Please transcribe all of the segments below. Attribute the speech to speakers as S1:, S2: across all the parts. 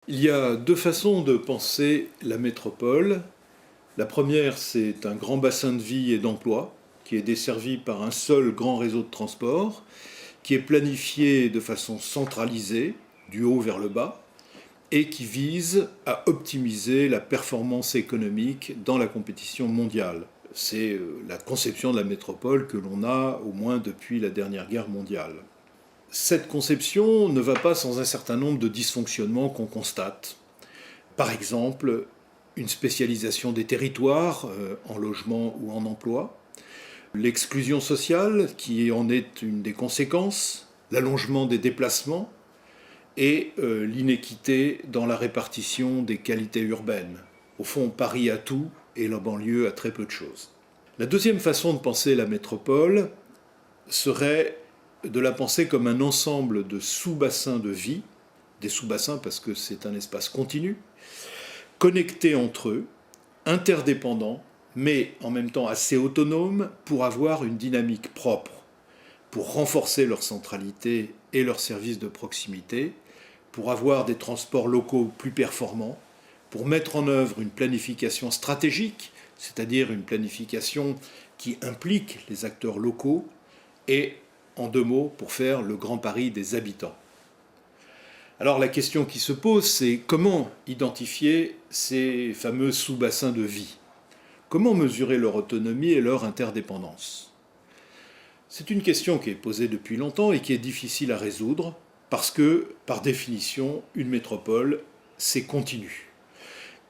S1: Il y a deux façons de penser la métropole. La première, c'est un grand bassin de vie et d'emploi qui est desservi par un seul grand réseau de transport, qui est planifié de façon centralisée, du haut vers le bas, et qui vise à optimiser la performance économique dans la compétition mondiale. C'est la conception de la métropole que l'on a au moins depuis la dernière guerre mondiale. Cette conception ne va pas sans un certain nombre de dysfonctionnements qu'on constate. Par exemple, une spécialisation des territoires en logement ou en emploi, l'exclusion sociale qui en est une des conséquences, l'allongement des déplacements et l'inéquité dans la répartition des qualités urbaines. Au fond, Paris a tout et la banlieue a très peu de choses. La deuxième façon de penser la métropole serait de la penser comme un ensemble de sous-bassins de vie, des sous-bassins parce que c'est un espace continu, connectés entre eux, interdépendants, mais en même temps assez autonomes pour avoir une dynamique propre, pour renforcer leur centralité et leurs services de proximité, pour avoir des transports locaux plus performants, pour mettre en œuvre une planification stratégique, c'est-à-dire une planification qui implique les acteurs locaux, et en deux mots, pour faire le Grand Paris des habitants. Alors la question qui se pose, c'est comment identifier ces fameux sous-bassins de vie? Comment mesurer leur autonomie et leur interdépendance? C'est une question qui est posée depuis longtemps et qui est difficile à résoudre parce que, par définition, une métropole, c'est continu.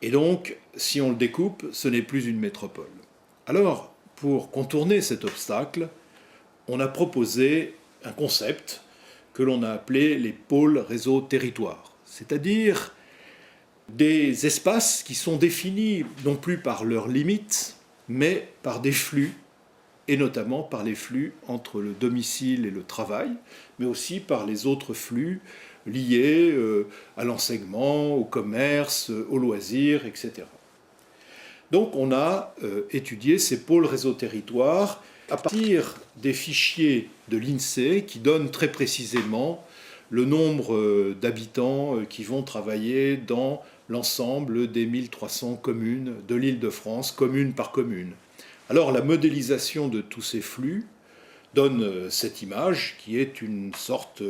S1: Et donc, si on le découpe, ce n'est plus une métropole. Alors, pour contourner cet obstacle, on a proposé un concept que l'on a appelé les pôles réseau territoire, c'est-à-dire des espaces qui sont définis non plus par leurs limites, mais par des flux, et notamment par les flux entre le domicile et le travail, mais aussi par les autres flux liés à l'enseignement, au commerce, aux loisirs, etc. Donc on a étudié ces pôles réseau territoire à partir des fichiers de l'INSEE qui donnent très précisément le nombre d'habitants qui vont travailler dans l'ensemble des 1300 communes de l'Île-de-France, commune par commune. Alors la modélisation de tous ces flux donne cette image qui est une sorte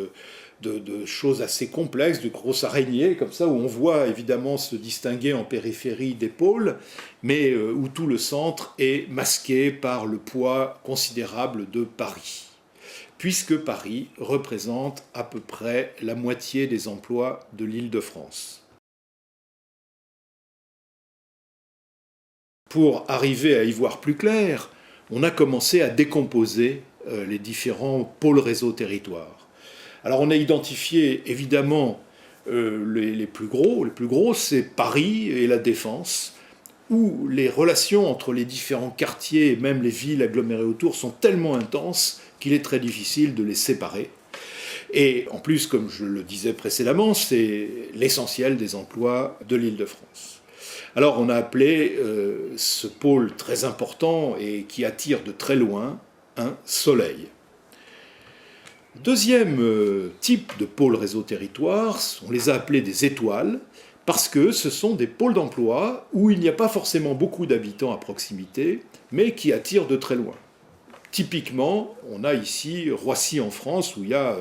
S1: de choses assez complexes, de grosses araignées, comme ça, où on voit évidemment se distinguer en périphérie des pôles, mais où tout le centre est masqué par le poids considérable de Paris, puisque Paris représente à peu près la moitié des emplois de l'Île-de-France. Pour arriver à y voir plus clair, on a commencé à décomposer les différents pôles réseau territoire. Alors on a identifié évidemment les plus gros. Les plus gros, c'est Paris et la Défense, où les relations entre les différents quartiers et même les villes agglomérées autour sont tellement intenses qu'il est très difficile de les séparer. Et en plus, comme je le disais précédemment, c'est l'essentiel des emplois de l'Île-de-France. Alors on a appelé ce pôle très important et qui attire de très loin un soleil. Deuxième type de pôle réseau territoire, on les a appelés des étoiles, parce que ce sont des pôles d'emploi où il n'y a pas forcément beaucoup d'habitants à proximité, mais qui attirent de très loin. Typiquement, on a ici Roissy en France, où il y a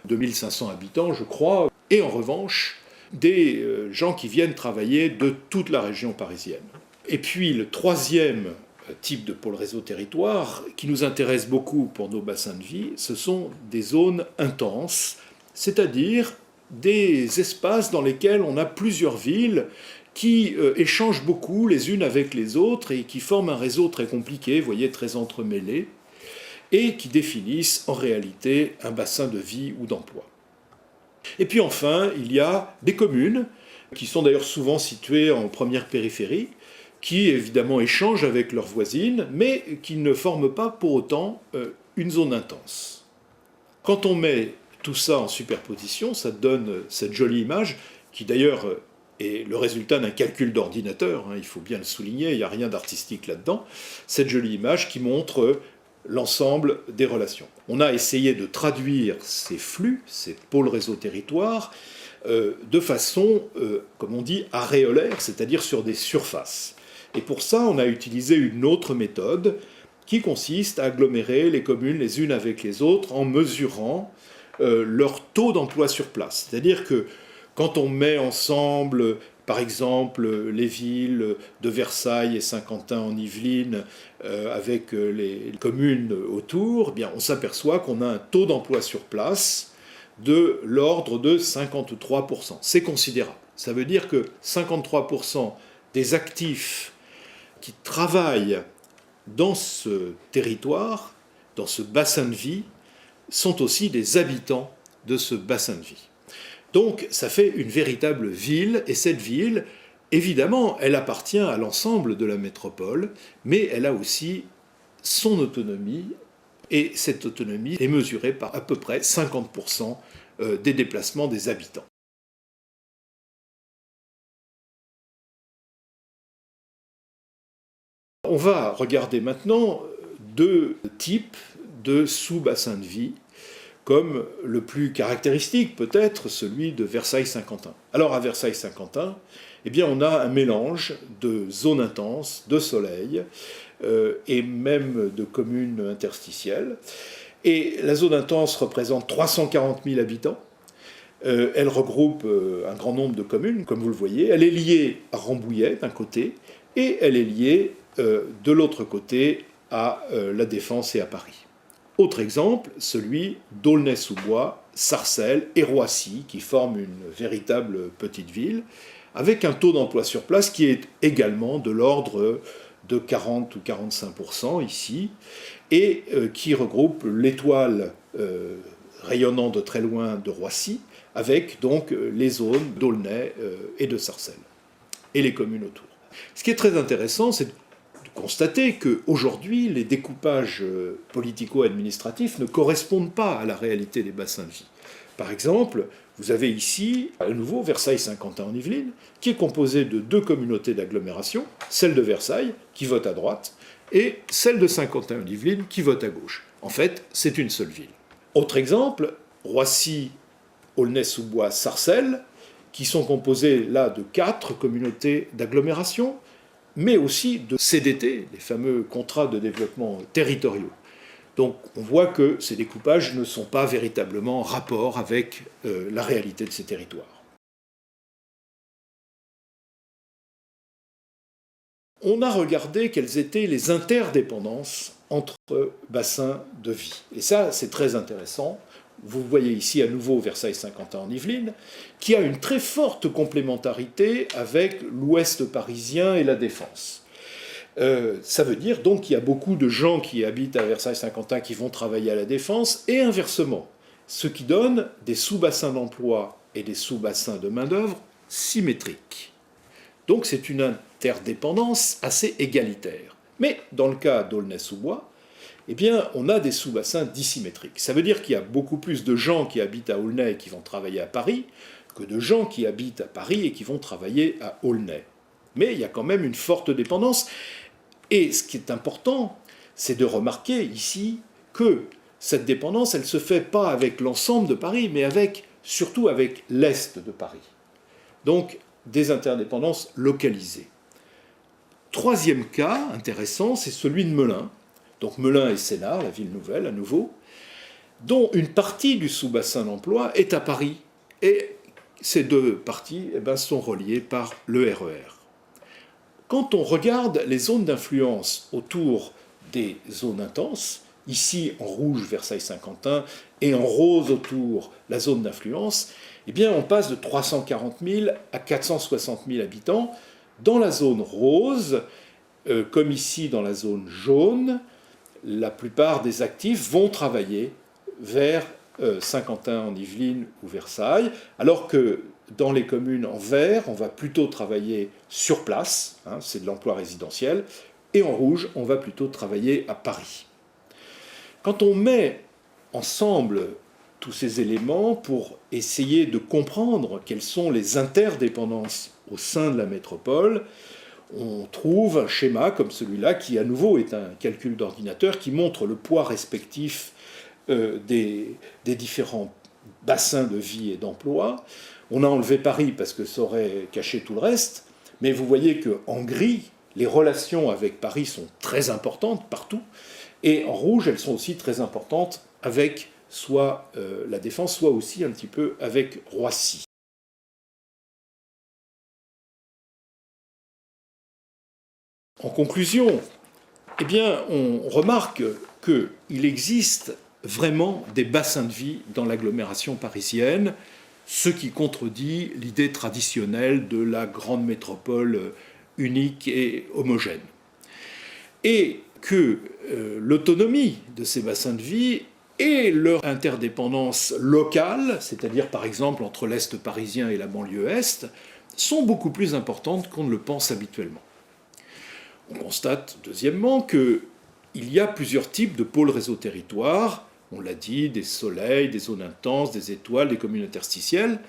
S1: 2500 habitants, je crois, et en revanche, des gens qui viennent travailler de toute la région parisienne. Et puis le troisième type de pôle réseau territoire, qui nous intéresse beaucoup pour nos bassins de vie, ce sont des zones intenses, c'est-à-dire des espaces dans lesquels on a plusieurs villes qui échangent beaucoup les unes avec les autres et qui forment un réseau très compliqué, vous voyez, très entremêlé, et qui définissent en réalité un bassin de vie ou d'emploi. Et puis enfin, il y a des communes, qui sont d'ailleurs souvent situées en première périphérie, qui évidemment échangent avec leurs voisines, mais qui ne forment pas pour autant une zone intense. Quand on met tout ça en superposition, ça donne cette jolie image, qui d'ailleurs est le résultat d'un calcul d'ordinateur, il faut bien le souligner, il n'y a rien d'artistique là-dedans, cette jolie image qui montre l'ensemble des relations. On a essayé de traduire ces flux, ces pôles réseau territoire, de façon, comme on dit, aréolaire, c'est-à-dire sur des surfaces. Et pour ça, on a utilisé une autre méthode qui consiste à agglomérer les communes les unes avec les autres en mesurant leur taux d'emploi sur place. C'est-à-dire que quand on met ensemble, par exemple, les villes de Versailles et Saint-Quentin en Yvelines avec les communes autour, eh bien, on s'aperçoit qu'on a un taux d'emploi sur place de l'ordre de 53%. C'est considérable. Ça veut dire que 53% des actifs qui travaillent dans ce territoire, dans ce bassin de vie, sont aussi des habitants de ce bassin de vie. Donc ça fait une véritable ville, et cette ville, évidemment, elle appartient à l'ensemble de la métropole, mais elle a aussi son autonomie, et cette autonomie est mesurée par à peu près 50% des déplacements des habitants. On va regarder maintenant deux types de sous-bassins de vie, comme le plus caractéristique peut-être celui de Versailles-Saint-Quentin. Alors à Versailles-Saint-Quentin, eh bien, on a un mélange de zones intenses, de soleil, et même de communes interstitielles. Et la zone intense représente 340 000 habitants. Elle regroupe un grand nombre de communes, comme vous le voyez. Elle est liée à Rambouillet d'un côté, et elle est liée de l'autre côté à La Défense et à Paris. Autre exemple, celui d'Aulnay-sous-Bois, Sarcelles et Roissy, qui forment une véritable petite ville, avec un taux d'emploi sur place qui est également de l'ordre de 40 ou 45% ici, et qui regroupe l'étoile rayonnant de très loin de Roissy, avec donc les zones d'Aulnay et de Sarcelles, et les communes autour. Ce qui est très intéressant, c'est de constater qu'aujourd'hui, les découpages politico-administratifs ne correspondent pas à la réalité des bassins de vie. Par exemple, vous avez ici, à nouveau, Versailles-Saint-Quentin en Yvelines, qui est composé de deux communautés d'agglomération, celle de Versailles, qui vote à droite, et celle de Saint-Quentin en Yvelines, qui vote à gauche. En fait, c'est une seule ville. Autre exemple, Roissy, Aulnay-sous-Bois, Sarcelles, qui sont composées là de 4 communautés d'agglomération, mais aussi de CDT, les fameux contrats de développement territoriaux. Donc on voit que ces découpages ne sont pas véritablement en rapport avec la réalité de ces territoires. On a regardé quelles étaient les interdépendances entre bassins de vie. Et ça, c'est très intéressant. Vous voyez ici à nouveau Versailles-Saint-Quentin en Yvelines, qui a une très forte complémentarité avec l'ouest parisien et la Défense. Ça veut dire donc qu'il y a beaucoup de gens qui habitent à Versailles-Saint-Quentin qui vont travailler à la Défense, et inversement, ce qui donne des sous-bassins d'emploi et des sous-bassins de main-d'œuvre symétriques. Donc c'est une interdépendance assez égalitaire. Mais dans le cas d'Aulnay-sous-Bois, eh bien, on a des sous-bassins dissymétriques. Ça veut dire qu'il y a beaucoup plus de gens qui habitent à Aulnay et qui vont travailler à Paris que de gens qui habitent à Paris et qui vont travailler à Aulnay. Mais il y a quand même une forte dépendance. Et ce qui est important, c'est de remarquer ici que cette dépendance, elle ne se fait pas avec l'ensemble de Paris, mais surtout avec l'Est de Paris. Donc, des interdépendances localisées. Troisième cas intéressant, c'est celui de Melun. Donc Melun et Sénart, la ville nouvelle à nouveau, dont une partie du sous-bassin d'emploi est à Paris. Et ces deux parties sont reliées par le RER. Quand on regarde les zones d'influence autour des zones intenses, ici en rouge Versailles-Saint-Quentin et en rose autour la zone d'influence, eh bien on passe de 340 000 à 460 000 habitants. Dans la zone rose, comme ici dans la zone jaune, la plupart des actifs vont travailler vers Saint-Quentin en Yvelines ou Versailles, alors que dans les communes en vert, on va plutôt travailler sur place, c'est de l'emploi résidentiel, et en rouge, on va plutôt travailler à Paris. Quand on met ensemble tous ces éléments pour essayer de comprendre quelles sont les interdépendances au sein de la métropole, on trouve un schéma comme celui-là, qui à nouveau est un calcul d'ordinateur, qui montre le poids respectif des différents bassins de vie et d'emploi. On a enlevé Paris parce que ça aurait caché tout le reste, mais vous voyez qu'en gris, les relations avec Paris sont très importantes partout, et en rouge, elles sont aussi très importantes avec soit la Défense, soit aussi un petit peu avec Roissy. En conclusion, eh bien, on remarque qu'il existe vraiment des bassins de vie dans l'agglomération parisienne, ce qui contredit l'idée traditionnelle de la grande métropole unique et homogène. Et que l'autonomie de ces bassins de vie et leur interdépendance locale, c'est-à-dire par exemple entre l'Est parisien et la banlieue Est, sont beaucoup plus importantes qu'on ne le pense habituellement. On constate, deuxièmement, qu'il y a plusieurs types de pôles réseau-territoire, on l'a dit, des soleils, des zones intenses, des étoiles, des communes interstitielles,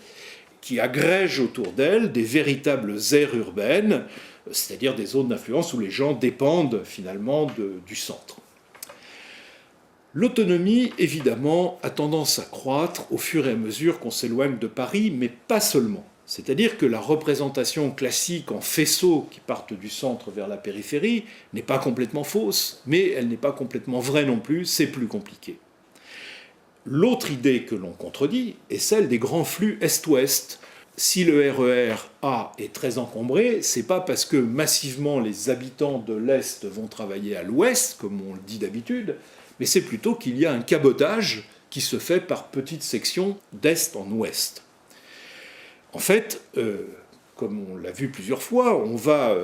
S1: qui agrègent autour d'elles des véritables aires urbaines, c'est-à-dire des zones d'influence où les gens dépendent finalement du centre. L'autonomie, évidemment, a tendance à croître au fur et à mesure qu'on s'éloigne de Paris, mais pas seulement. C'est-à-dire que la représentation classique en faisceaux qui partent du centre vers la périphérie n'est pas complètement fausse, mais elle n'est pas complètement vraie non plus, c'est plus compliqué. L'autre idée que l'on contredit est celle des grands flux est-ouest. Si le RER A est très encombré, c'est pas parce que massivement les habitants de l'Est vont travailler à l'Ouest, comme on le dit d'habitude, mais c'est plutôt qu'il y a un cabotage qui se fait par petites sections d'Est en Ouest. En fait, comme on l'a vu plusieurs fois, on va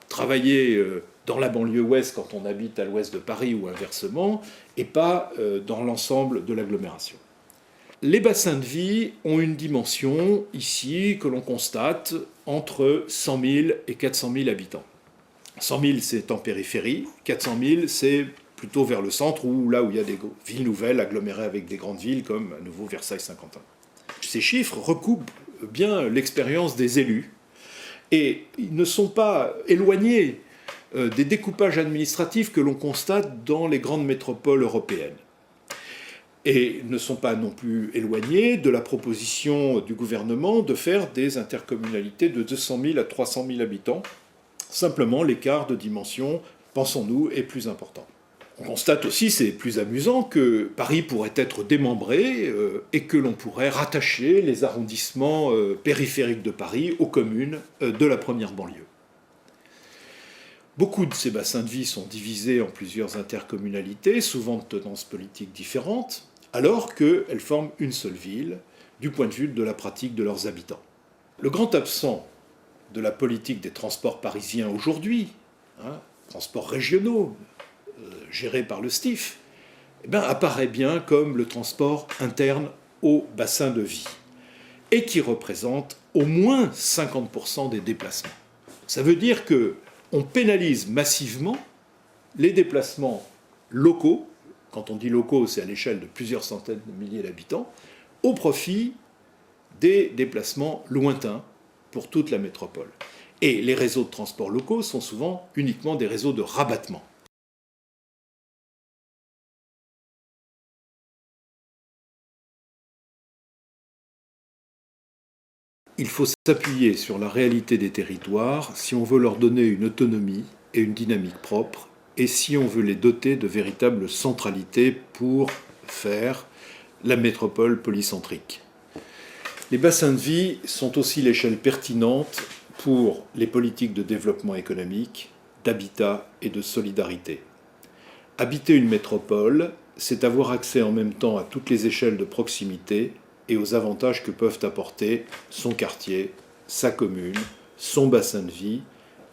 S1: travailler dans la banlieue ouest quand on habite à l'ouest de Paris ou inversement, et pas dans l'ensemble de l'agglomération. Les bassins de vie ont une dimension ici que l'on constate entre 100 000 et 400 000 habitants. 100 000 c'est en périphérie, 400 000 c'est plutôt vers le centre, ou là où il y a des villes nouvelles agglomérées avec des grandes villes comme à nouveau Versailles-Saint-Quentin. Ces chiffres recoupent bien l'expérience des élus, et ils ne sont pas éloignés des découpages administratifs que l'on constate dans les grandes métropoles européennes. Et ne sont pas non plus éloignés de la proposition du gouvernement de faire des intercommunalités de 200 000 à 300 000 habitants. Simplement, l'écart de dimension, pensons-nous, est plus important. On constate aussi, c'est plus amusant, que Paris pourrait être démembré et que l'on pourrait rattacher les arrondissements périphériques de Paris aux communes de la première banlieue. Beaucoup de ces bassins de vie sont divisés en plusieurs intercommunalités, souvent de tendances politiques différentes, alors qu'elles forment une seule ville, du point de vue de la pratique de leurs habitants. Le grand absent de la politique des transports parisiens aujourd'hui, transports régionaux, gérés par le STIF, apparaît bien comme le transport interne au bassin de vie, et qui représente au moins 50% des déplacements. Ça veut dire qu'on pénalise massivement les déplacements locaux, quand on dit locaux, c'est à l'échelle de plusieurs centaines de milliers d'habitants, au profit des déplacements lointains pour toute la métropole. Et les réseaux de transport locaux sont souvent uniquement des réseaux de rabattement. Il faut s'appuyer sur la réalité des territoires si on veut leur donner une autonomie et une dynamique propre, et si on veut les doter de véritables centralités pour faire la métropole polycentrique. Les bassins de vie sont aussi l'échelle pertinente pour les politiques de développement économique, d'habitat et de solidarité. Habiter une métropole, c'est avoir accès en même temps à toutes les échelles de proximité et aux avantages que peuvent apporter son quartier, sa commune, son bassin de vie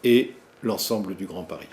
S1: et l'ensemble du Grand Paris.